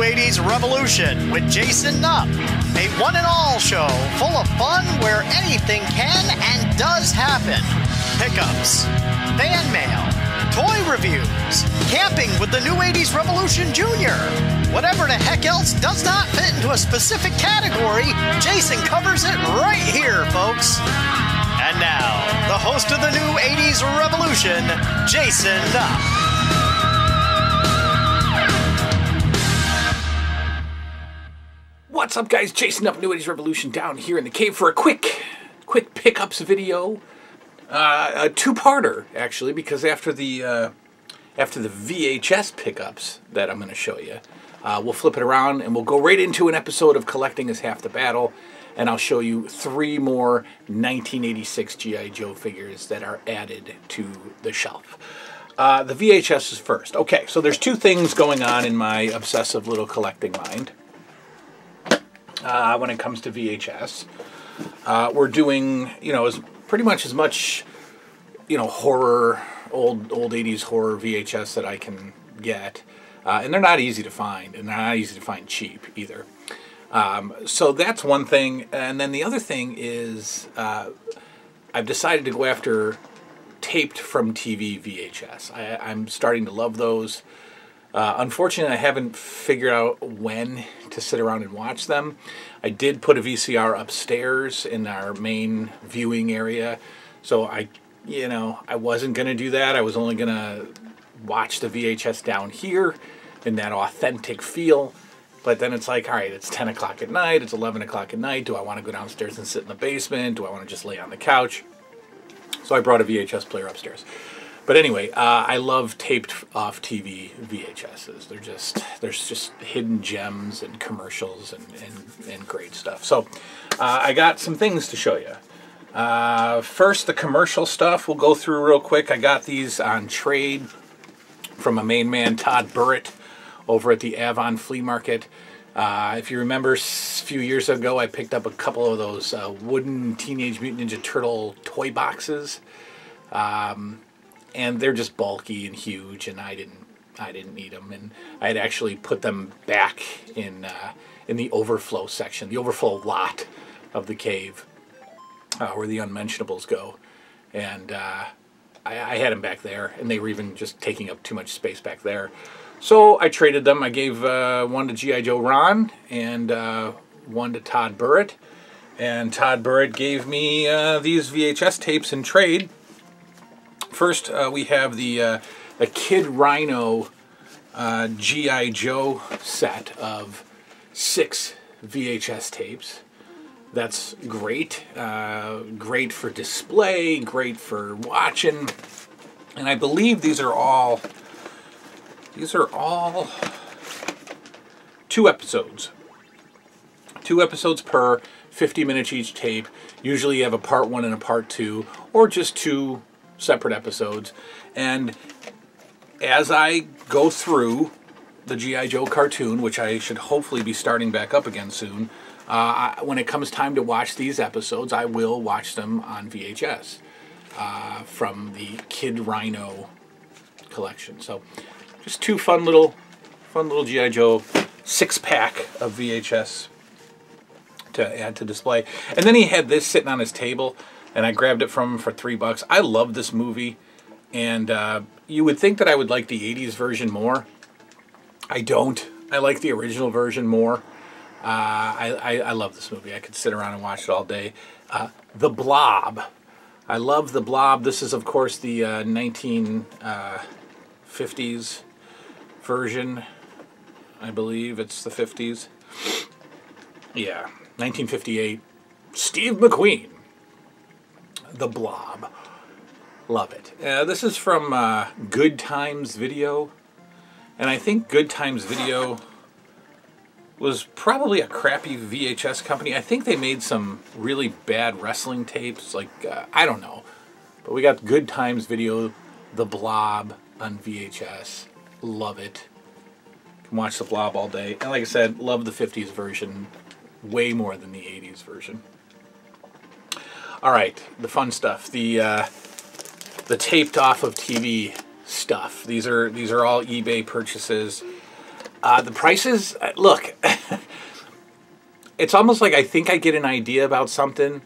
80s revolution with Jason Nupp, a one and all show full of fun where anything can and does happen. Pickups, fan mail, toy reviews, camping with the New 80s Revolution Jr. Whatever the heck else does not fit into a specific category, Jason covers it right here, folks. And now, the host of the New 80s Revolution, Jason Nupp. What's up, guys? Jason Nupp, New 80s Revolution, down here in the cave for a quick pickups video. A two-parter, actually, because after the VHS pickups that I'm going to show you, we'll flip it around and we'll go right into an episode of Collecting is Half the Battle, and I'll show you 3 more 1986 G.I. Joe figures that are added to the shelf. The VHS is first. Okay, so there's 2 things going on in my obsessive little collecting mind when it comes to VHS. We're doing, pretty much as much, horror, old 80s horror VHS that I can get. And they're not easy to find, and they're not easy to find cheap either. So that's one thing. And then the other thing is I've decided to go after taped from TV VHS. I'm starting to love those. Unfortunately, I haven't figured out when to sit around and watch them. I did put a VCR upstairs in our main viewing area, so I wasn't going to do that. I was only going to watch the VHS down here in that authentic feel. But then it's like, all right, it's 10 o'clock at night, it's 11 o'clock at night. Do I want to go downstairs and sit in the basement? Do I want to just lay on the couch? So I brought a VHS player upstairs. But anyway, I love taped off TV VHSs. There's just hidden gems and commercials and great stuff. So I got some things to show you. First, the commercial stuff we'll go through real quick. I got these on trade from a main man, Todd Burrett, over at the Avon Flea Market. If you remember, a few years ago, I picked up a couple of those wooden Teenage Mutant Ninja Turtle toy boxes. And they're just bulky and huge, and I didn't need them. And I had actually put them back in the overflow section, the overflow lot of the cave, where the unmentionables go. And I had them back there, and they were even just taking up too much space back there. So I traded them. I gave one to G.I. Joe Ron and one to Todd Burrett. And Todd Burrett gave me these VHS tapes in trade. First, we have the Kid Rhino G.I. Joe set of 6 VHS tapes. That's great. Great for display, great for watching. And I believe these are all 2 episodes. 2 episodes per, 50 minutes each tape. Usually you have a part 1 and a part 2, or just 2 separate episodes. And as I go through the G.I. Joe cartoon, which I should hopefully be starting back up again soon, when it comes time to watch these episodes, I will watch them on VHS from the Kid Rhino collection. So just 2 fun little G.I. Joe 6-pack of VHS to add to display. And then he had this sitting on his table, and I grabbed it from him for $3. I love this movie, and you would think that I would like the 80s version more. I don't. I like the original version more. I love this movie. I could sit around and watch it all day. The Blob. I love The Blob. This is, of course, the 1950s version. I believe it's the 50s. Yeah, 1958. Steve McQueen. The Blob. Love it. This is from Good Times Video. And I think Good Times Video was probably a crappy VHS company. I think they made some really bad wrestling tapes. Like, I don't know. But we got Good Times Video, The Blob on VHS. Love it. Can watch The Blob all day. And like I said, love the 50s version way more than the 80s version. All right, the fun stuff. The taped off of TV stuff. These are all eBay purchases. The prices, look, it's almost like I think I get an idea about something,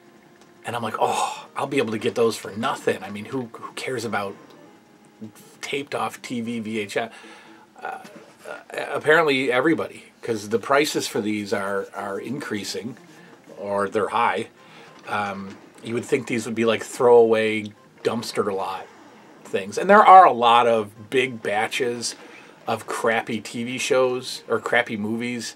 and I'm like, oh, I'll be able to get those for nothing. I mean, who cares about taped off TV VHS? Apparently everybody, because the prices for these are increasing, or they're high. You would think these would be like throwaway dumpster lot things. And there are a lot of big batches of crappy TV shows or crappy movies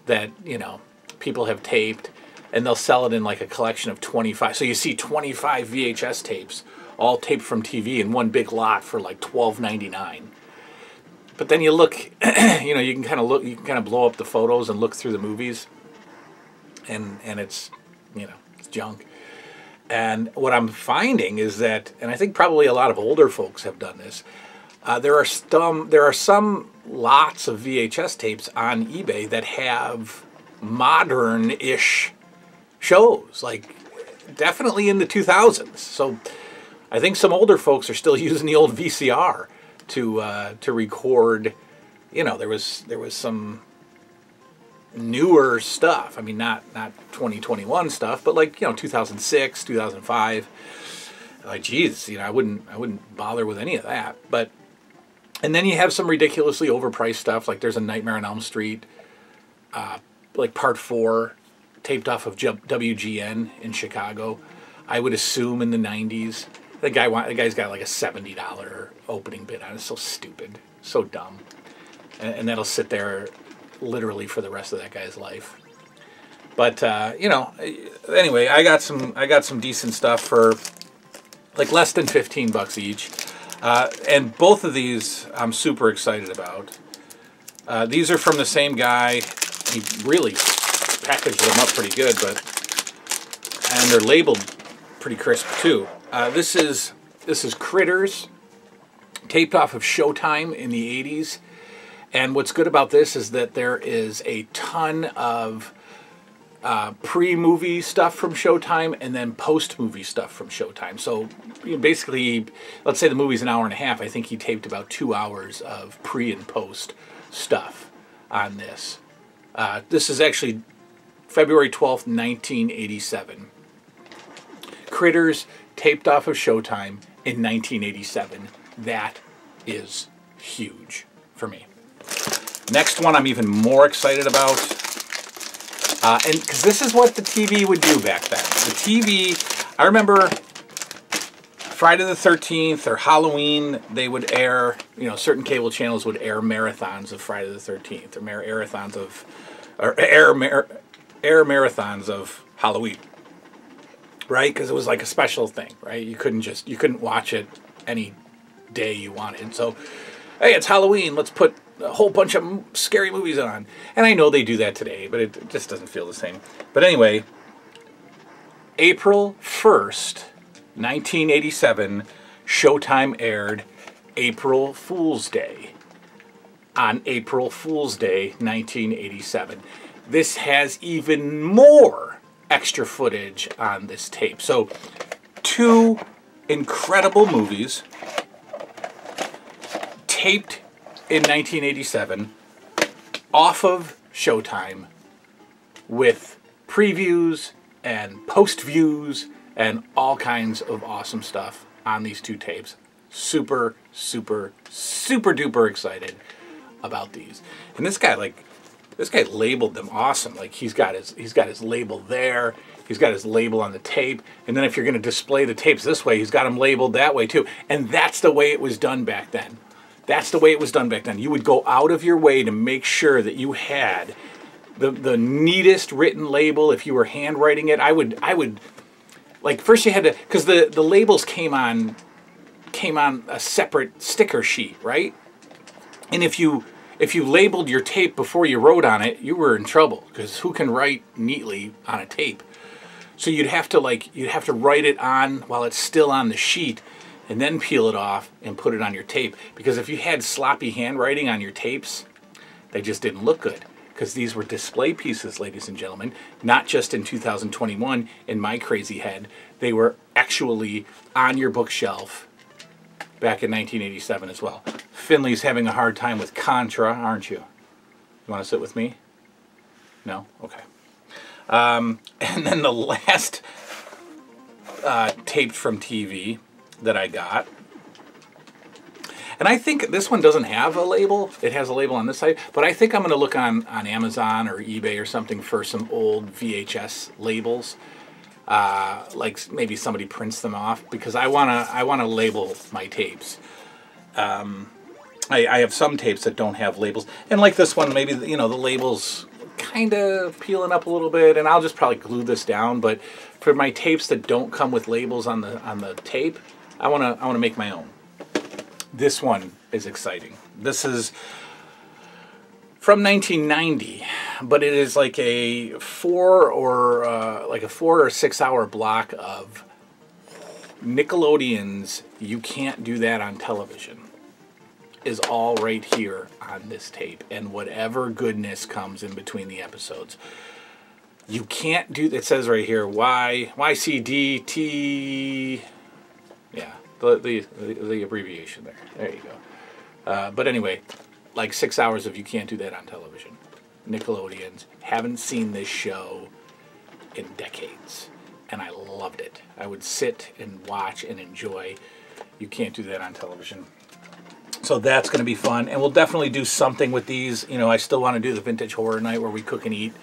that, you know, people have taped, and they'll sell it in like a collection of 25. So you see 25 VHS tapes, all taped from TV in one big lot for like $12.99. But then you look, you know, you can kind of blow up the photos and look through the movies, and it's, you know, it's junk. And what I'm finding is that, and I think probably a lot of older folks have done this, there are some lots of VHS tapes on eBay that have modern-ish shows, like definitely in the 2000s. So I think some older folks are still using the old VCR to record. You know, there was some newer stuff. I mean, not 2021 stuff, but like, you know, 2006, 2005. Like, geez, you know, I wouldn't bother with any of that. But, and then you have some ridiculously overpriced stuff. Like there's a Nightmare on Elm Street, like Part 4, taped off of WGN in Chicago. I would assume in the 90s. The guy's got like a $70 opening bid on it. It's so stupid, so dumb, and that'll sit there literally for the rest of that guy's life. But you know, anyway, I got some decent stuff for like less than $15 each, and both of these I'm super excited about. These are from the same guy. He really packaged them up pretty good, and they're labeled pretty crisp too. This is Critters, taped off of Showtime in the 80s. And what's good about this is that there is a ton of pre-movie stuff from Showtime and then post-movie stuff from Showtime. So you know, basically, let's say the movie's an hour and a half. I think he taped about 2 hours of pre and post stuff on this. This is actually February 12th, 1987. Critters, taped off of Showtime in 1987. That is huge for me. Next one I'm even more excited about, and because this is what the TV would do back then. The TV, I remember Friday the 13th or Halloween, they would air, you know, certain cable channels would air marathons of Friday the 13th, or air marathons of Halloween. Right, because it was like a special thing, right? You couldn't watch it any day you wanted. So, hey, it's Halloween. Let's put a whole bunch of scary movies on. And I know they do that today, but it just doesn't feel the same. But anyway, April 1st, 1987, Showtime aired April Fool's Day on April Fool's Day, 1987. This has even more extra footage on this tape. So, two incredible movies taped in 1987 off of Showtime with previews and post views and all kinds of awesome stuff on these two tapes. Super, super, super duper excited about these. And this guy labeled them awesome. Like he's got his label there. He's got his label on the tape. And then if you're going to display the tapes this way, he's got them labeled that way too. And that's the way it was done back then. That's the way it was done back then. You would go out of your way to make sure that you had the neatest written label. If you were handwriting it, I would like first you had to, because the labels came on a separate sticker sheet, right? And if you labeled your tape before you wrote on it, you were in trouble, because who can write neatly on a tape? So you'd have to write it on while it's still on the sheet, and then peel it off and put it on your tape. Because if you had sloppy handwriting on your tapes, they just didn't look good. Because these were display pieces, ladies and gentlemen, not just in 2021 in my crazy head. They were actually on your bookshelf back in 1987 as well. Finley's having a hard time with Contra, aren't you? You want to sit with me? No? Okay. And then the last taped from TV that I got. And I think this one doesn't have a label. It has a label on this side. But I think I'm going to look on Amazon or eBay or something for some old VHS labels. Like maybe somebody prints them off, because I wanna label my tapes. I have some tapes that don't have labels, and like this one, maybe the label's kind of peeling up a little bit, and I'll just probably glue this down. But for my tapes that don't come with labels on the tape, I wanna make my own. This one is exciting. This is from 1990, but it is like a 4 or 6 hour block of Nickelodeon's You Can't Do That on Television is all right here on this tape, and whatever goodness comes in between the episodes. You can't do, it says right here, YCDT, yeah, the abbreviation there. There you go. But anyway, like 6 hours of You Can't Do That on Television. Nickelodeon's. Haven't seen this show in decades, and I loved it. I would sit and watch and enjoy You Can't Do That on Television. So that's going to be fun, and we'll definitely do something with these. I still want to do the Vintage Horror Night where we cook and eat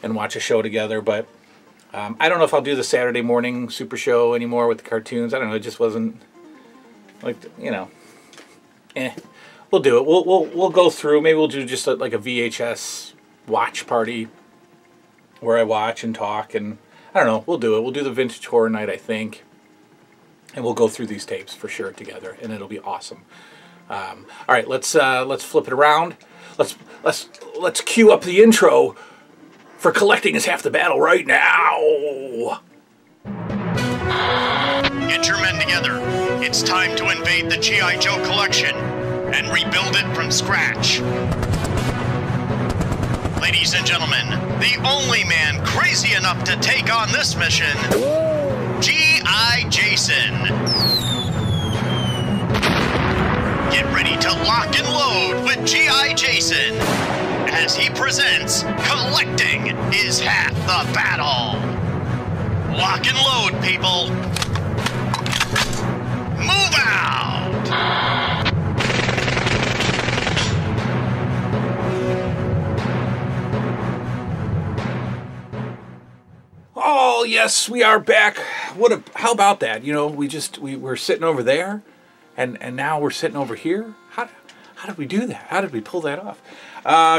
and watch a show together, but I don't know if I'll do the Saturday morning Super Show anymore with the cartoons. I don't know, it just wasn't, like, We'll do it. We'll go through. Maybe we'll do just like a VHS watch party where I watch and talk, and I don't know. We'll do it. We'll do the Vintage Horror Night, I think, and we'll go through these tapes for sure together, and it'll be awesome. All right, let's flip it around. Let's cue up the intro for Collecting Is Half the Battle right now. Get your men together. It's time to invade the G.I. Joe collection and rebuild it from scratch. Ladies and gentlemen, the only man crazy enough to take on this mission, G.I. Jason. Get ready to lock and load with G.I. Jason as he presents Collecting Is Half the Battle. Lock and load, people. Move out! Oh yes, we are back. How about that? We're sitting over there, and now we're sitting over here. How did we do that? How did we pull that off?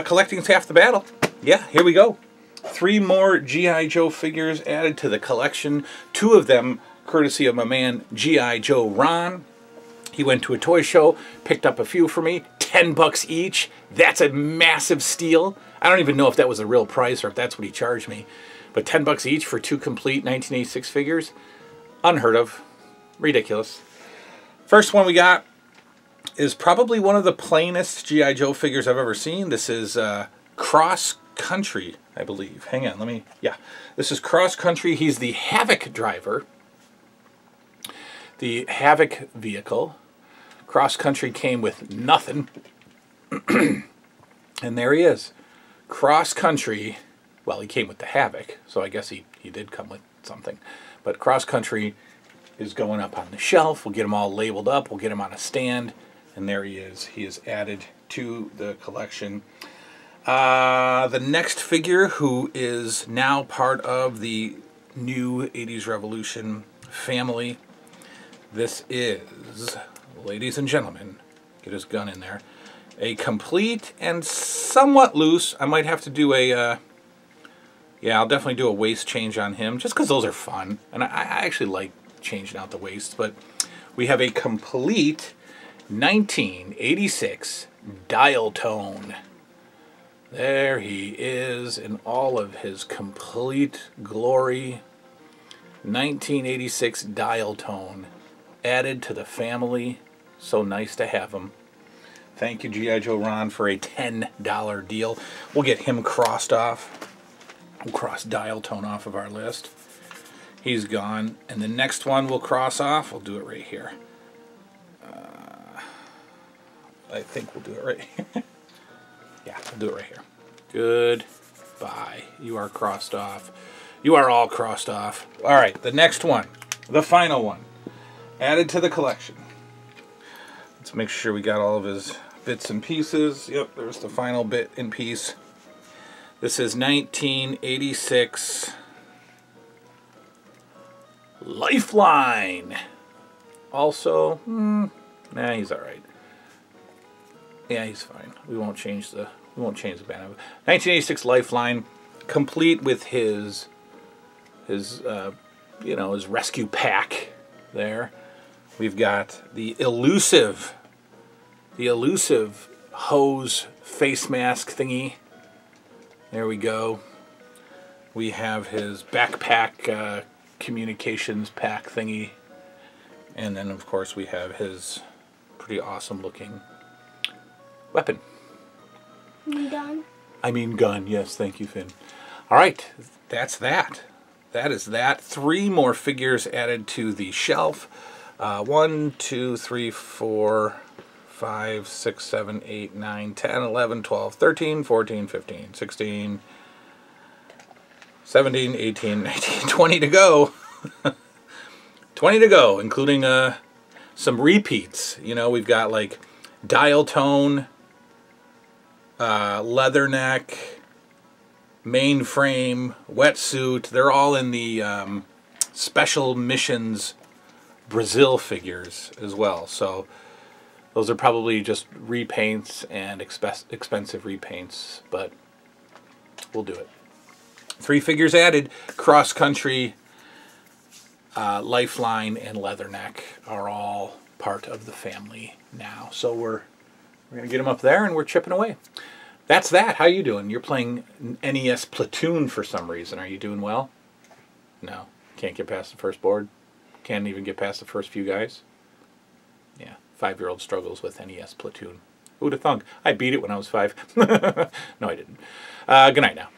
Collecting's half the battle. Yeah, here we go. 3 more G.I. Joe figures added to the collection. 2 of them courtesy of my man G.I. Joe Ron. He went to a toy show, picked up a few for me, $10 each. That's a massive steal. I don't even know if that was a real price or if that's what he charged me. But $10 each for 2 complete 1986 figures? Unheard of. Ridiculous. First one we got is probably one of the plainest G.I. Joe figures I've ever seen. This is Cross Country, I believe. Hang on, yeah. This is Cross Country. He's the Havoc driver. The Havoc vehicle. Cross Country came with nothing. And there he is. Cross Country. Well, he came with the Havoc, so I guess he did come with something. But Cross Country is going up on the shelf. We'll get him all labeled up. We'll get him on a stand. And there he is. He is added to the collection. The next figure, who is now part of the new 80s Revolution family, this is, ladies and gentlemen, get his gun in there, a complete and somewhat loose, I might have to do a, yeah, I'll definitely do a waist change on him, just because those are fun, and I actually like changing out the waists, but we have a complete 1986 dial tone. There he is in all of his complete glory. 1986 dial tone added to the family. So nice to have him. Thank you, G.I. Joe Ron, for a $10 deal. We'll get him crossed off. We'll cross dial tone off of our list. He's gone. And the next one we'll cross off, we'll do it right here. I think we'll do it right here. Yeah, I'll do it right here. Goodbye. You are crossed off. You are all crossed off. All right, the next one. The final one. Added to the collection. Let's make sure we got all of his bits and pieces. Yep, there's the final bit and piece. This is 1986 Lifeline. Also, nah, he's all right. Yeah, he's fine. We won't change the band. 1986 Lifeline, complete with his rescue pack there. We've got the elusive hose face mask thingy. There we go. We have his backpack communications pack thingy. And then, of course, we have his pretty awesome looking weapon. Gun? I mean gun, yes, thank you, Finn. All right, that's that. That is that. 3 more figures added to the shelf. 1, 2, 3, 4, 5, 6, 7, 8, 9, 10, 11, 12, 13, 14, 15, 16, 17, 18, 19, 20 to go. 20 to go, including some repeats. You know, we've got like dial tone, leatherneck, mainframe, wetsuit. They're all in the special missions Brazil figures as well. So those are probably just repaints and expensive repaints, but we'll do it. 3 figures added. Cross Country, Lifeline, and Leatherneck are all part of the family now. So we're going to get them up there and we're chipping away. That's that. How you doing? You're playing NES Platoon for some reason. Are you doing well? No. Can't get past the first board? Can't even get past the first few guys? Yeah. 5-year-old struggles with NES Platoon. Who'd have thunk? I beat it when I was 5. No, I didn't. Good night now.